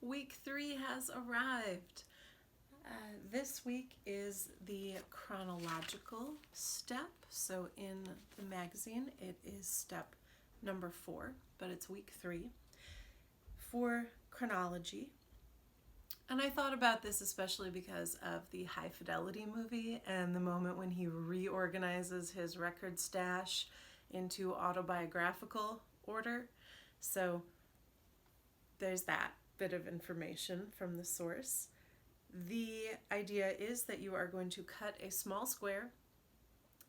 Week 3 has arrived. This week is the chronological step. So in the magazine, it is step number 4, but it's week 3 for chronology. And I thought about this especially because of the High Fidelity movie and the moment when he reorganizes his record stash into autobiographical order. So there's that bit of information from the source. The idea is that you are going to cut a small square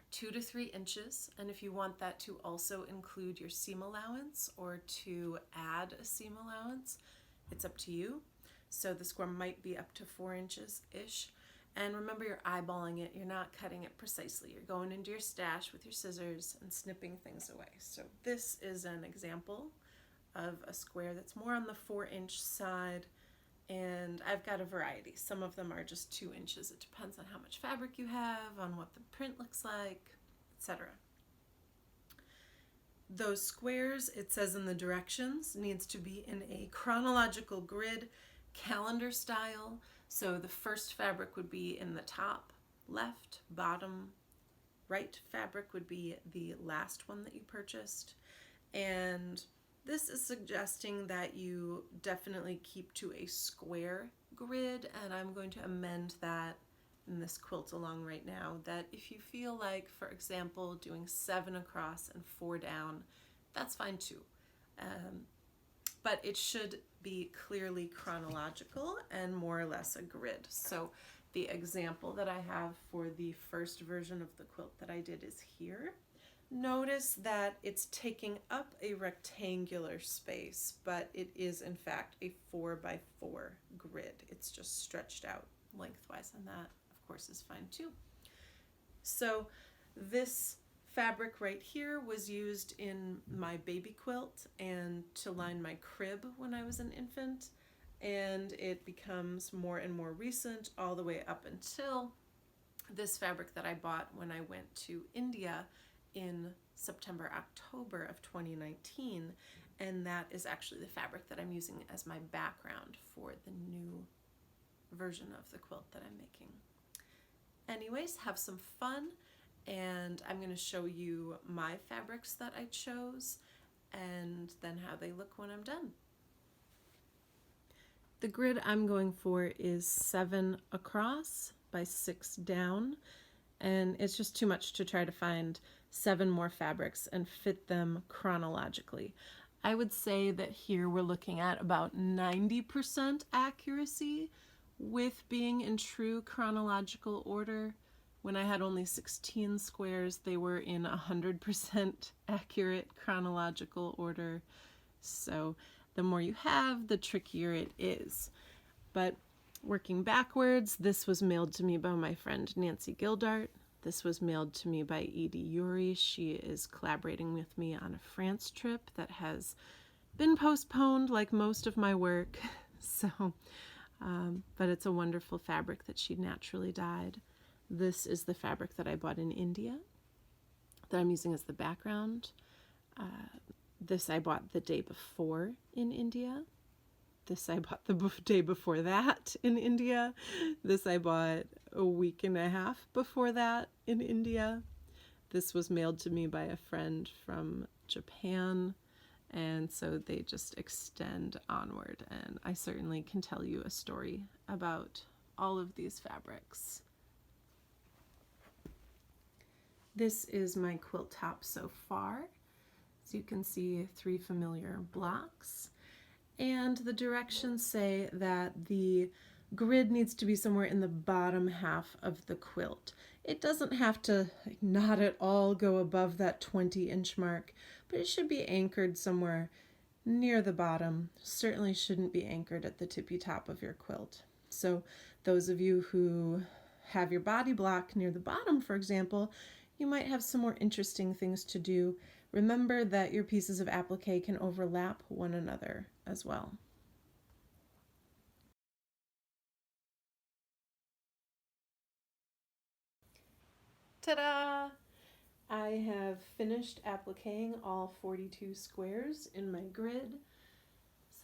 2 to 3 inches, and if you want that to also include your seam allowance or to add a seam allowance, it's up to you. So the square might be up to 4 inches-ish. And remember, you're eyeballing it. You're not cutting it precisely. You're going into your stash with your scissors and snipping things away. So this is an example of a square that's more on the 4-inch side. And I've got a variety. Some of them are just 2 inches. It depends on how much fabric you have, on what the print looks like, etc. Those squares, it says in the directions, needs to be in a chronological grid, calendar style. So the first fabric would be in the top, left, bottom, right fabric would be the last one that you purchased. And this is suggesting that you definitely keep to a square grid, and I'm going to amend that in this Quilt-Along right now, that if you feel like, for example, doing 7 across and 4 down, that's fine too. But it should be clearly chronological and more or less a grid. So the example that I have for the first version of the quilt that I did is here. Notice that it's taking up a rectangular space, but it is in fact a 4x4 grid. It's just stretched out lengthwise, and that of course is fine too. So this fabric right here was used in my baby quilt and to line my crib when I was an infant, and it becomes more and more recent all the way up until this fabric that I bought when I went to India in September, October of 2019, and that is actually the fabric that I'm using as my background for the new version of the quilt that I'm making. Anyways, have some fun, and I'm going to show you my fabrics that I chose and then how they look when I'm done. The grid I'm going for is 7 across by 6 down, and it's just too much to try to find 7 more fabrics and fit them chronologically. I would say that here we're looking at about 90% accuracy with being in true chronological order. When I had only 16 squares, they were in 100% accurate chronological order. So the more you have, the trickier it is. But working backwards, this was mailed to me by my friend Nancy Gildart. This was mailed to me by Edie Yuri. She is collaborating with me on a France trip that has been postponed like most of my work. But it's a wonderful fabric that she naturally dyed. This is the fabric that I bought in India that I'm using as the background. This I bought the day before in India. This I bought the day before that in India. This I bought a week and a half before that in India. This was mailed to me by a friend from Japan, and so they just extend onward, and I certainly can tell you a story about all of these fabrics. This is my quilt top so far. As you can see, 3 familiar blocks. And the directions say that the grid needs to be somewhere in the bottom half of the quilt. It doesn't have to not at all go above that 20-inch mark, but it should be anchored somewhere near the bottom. Certainly shouldn't be anchored at the tippy top of your quilt. So those of you who have your body block near the bottom, for example, you might have some more interesting things to do. Remember that your pieces of applique can overlap one another as well. Ta-da! I have finished appliquing all 42 squares in my grid.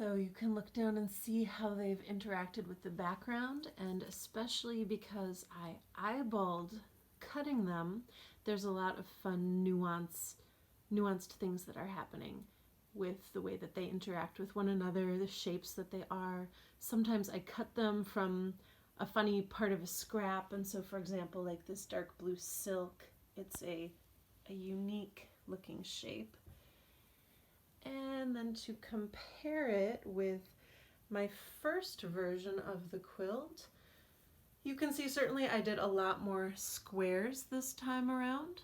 So you can look down and see how they've interacted with the background, and especially because I eyeballed cutting them, there's a lot of fun nuanced things that are happening with the way that they interact with one another, the shapes that they are. Sometimes I cut them from a funny part of a scrap, and so for example, like this dark blue silk, it's a unique looking shape. And then to compare it with my first version of the quilt, you can see certainly I did a lot more squares this time around,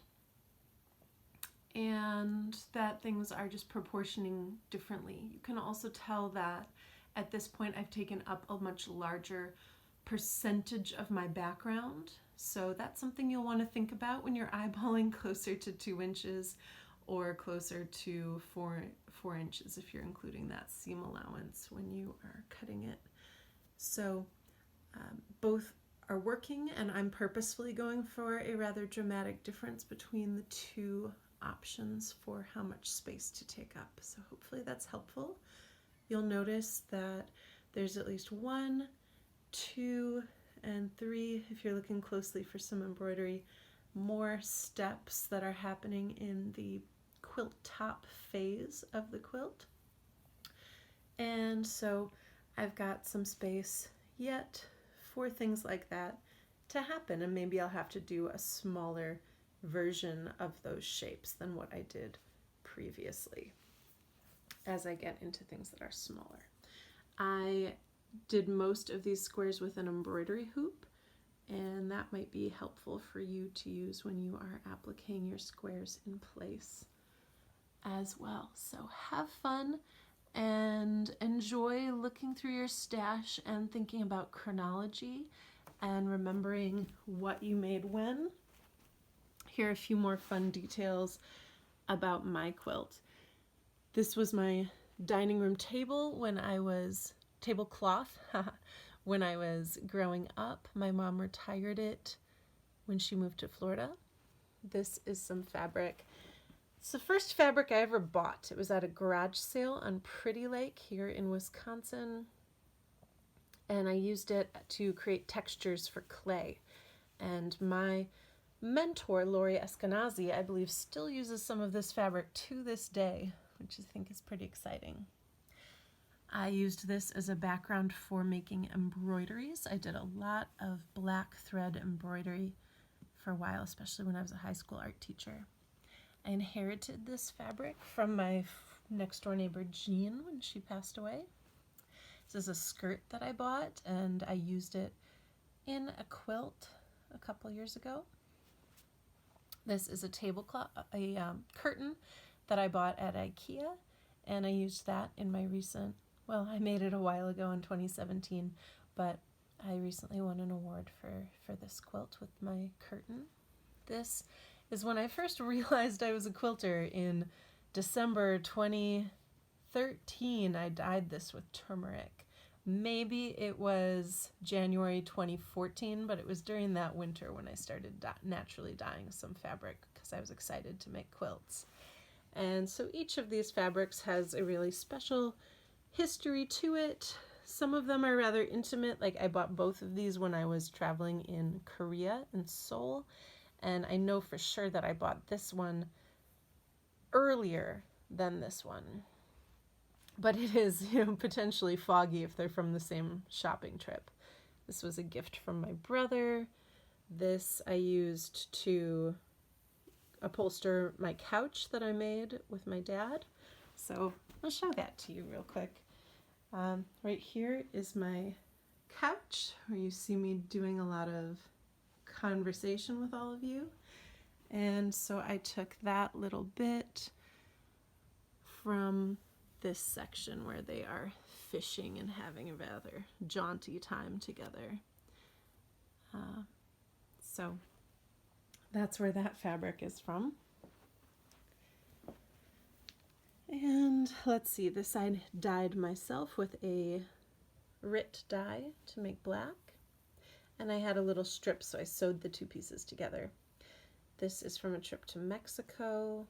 and that things are just proportioning differently. You can also tell that at this point I've taken up a much larger percentage of my background, so that's something you'll want to think about when you're eyeballing closer to 2 inches or closer to 4 inches if you're including that seam allowance when you are cutting it. So both are working, and I'm purposefully going for a rather dramatic difference between the two options for how much space to take up. So hopefully that's helpful. You'll notice that there's at least 1, 2, and 3, if you're looking closely for some embroidery, more steps that are happening in the quilt top phase of the quilt. And so I've got some space yet for things like that to happen, and maybe I'll have to do a smaller version of those shapes than what I did previously as I get into things that are smaller. I did most of these squares with an embroidery hoop, and that might be helpful for you to use when you are appliquing your squares in place as well. So have fun and enjoy looking through your stash and thinking about chronology and remembering what you made when. Here are a few more fun details about my quilt. This was my dining room table when I was tablecloth when I was growing up. My mom retired it when she moved to Florida. This is some fabric. It's the first fabric I ever bought. It was at a garage sale on Pretty Lake here in Wisconsin, and I used it to create textures for clay. And my mentor, Lori Eskenazi, I believe still uses some of this fabric to this day, which I think is pretty exciting. I used this as a background for making embroideries. I did a lot of black thread embroidery for a while, especially when I was a high school art teacher. I inherited this fabric from my next door neighbor Jean when she passed away. This is a skirt that I bought, and I used it in a quilt a couple years ago. This is a tablecloth, a curtain that I bought at IKEA, and I used that in my recent, well, I made it a while ago in 2017, but I recently won an award for this quilt with my curtain. This is when I first realized I was a quilter in December 2013. I dyed this with turmeric. Maybe it was January 2014, but it was during that winter when I started naturally dyeing some fabric because I was excited to make quilts. And so each of these fabrics has a really special history to it. Some of them are rather intimate, like I bought both of these when I was traveling in Korea, in Seoul, and I know for sure that I bought this one earlier than this one. But it is, potentially foggy if they're from the same shopping trip. This was a gift from my brother. This I used to upholster my couch that I made with my dad. So I'll show that to you real quick. Right here is my couch, where you see me doing a lot of conversation with all of you. And so I took that little bit from this section where they are fishing and having a rather jaunty time together. So that's where that fabric is from. And let's see, this I dyed myself with a Rit dye to make black. And I had a little strip, so I sewed the two pieces together. This is from a trip to Mexico.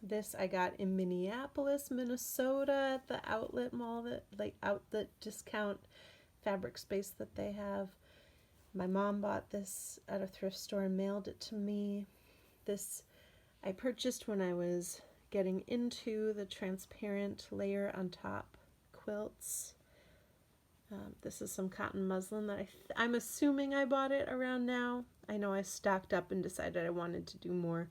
This I got in Minneapolis, Minnesota at the outlet mall, that like outlet discount fabric space that they have. My mom bought this at a thrift store and mailed it to me. This I purchased when I was getting into the transparent layer on top quilts. This is some cotton muslin that I'm assuming I bought it around now. I know I stocked up and decided I wanted to do more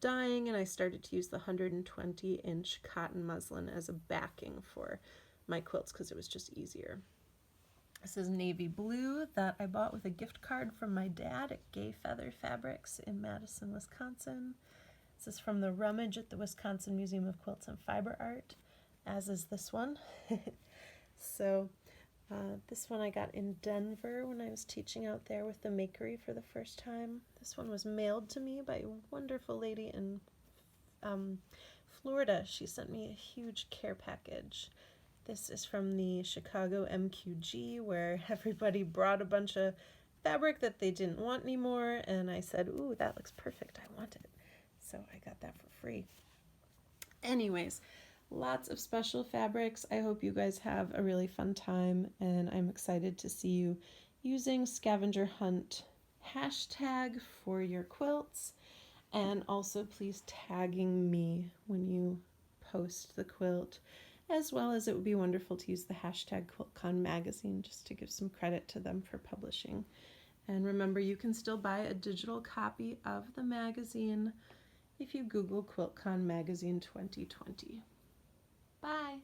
dyeing, and I started to use the 120-inch cotton muslin as a backing for my quilts because it was just easier. This is navy blue that I bought with a gift card from my dad at Gay Feather Fabrics in Madison, Wisconsin. This is from the rummage at the Wisconsin Museum of Quilts and Fiber Art, as is this one. So this one I got in Denver when I was teaching out there with the Makery for the first time. This one was mailed to me by a wonderful lady in Florida. She sent me a huge care package. This is from the Chicago MQG, where everybody brought a bunch of fabric that they didn't want anymore, and I said, ooh, that looks perfect, I want it. So I got that for free. Anyways, lots of special fabrics. I hope you guys have a really fun time, and I'm excited to see you using Scavenger Hunt hashtag for your quilts, and also please tagging me when you post the quilt, as well as it would be wonderful to use the hashtag QuiltCon Magazine just to give some credit to them for publishing. And remember, you can still buy a digital copy of the magazine if you Google QuiltCon Magazine 2020. Bye!